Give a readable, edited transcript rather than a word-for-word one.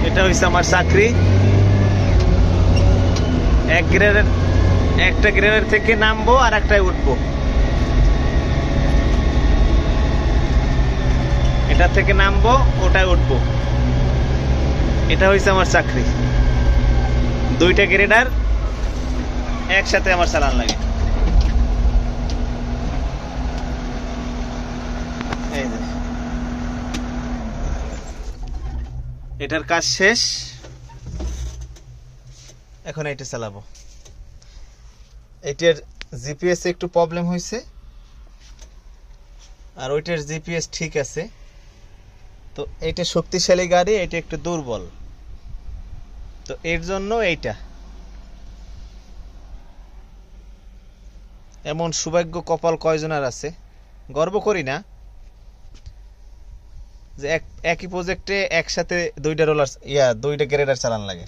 এটা হইছে আমার চাকরি। একটা গ্রেডের থেকে নামবো আর একটাই উঠবো। এটা থেকে নামবো, ওটাই উঠবো। এটা হইছে আমার চাকরি। দুইটা গ্রেডার একসাথে আমার চালান লাগে। এটার কাজ শেষ, এখন এটা চালাবো। এটার জিপিএস একটু প্রবলেম হয়েছে, আর ওইটার জিপিএস ঠিক আছে। তো এটা শক্তিশালী গাড়ি, এটা একটু দুর্বল, তো এর জন্য এইটা। এমন সৌভাগ্য কপাল কয়জনের আছে, গর্ব করি না যে একই প্রজেক্টে একসাথে দুইটা রোলার দুইটা গ্রেডার চালান লাগে।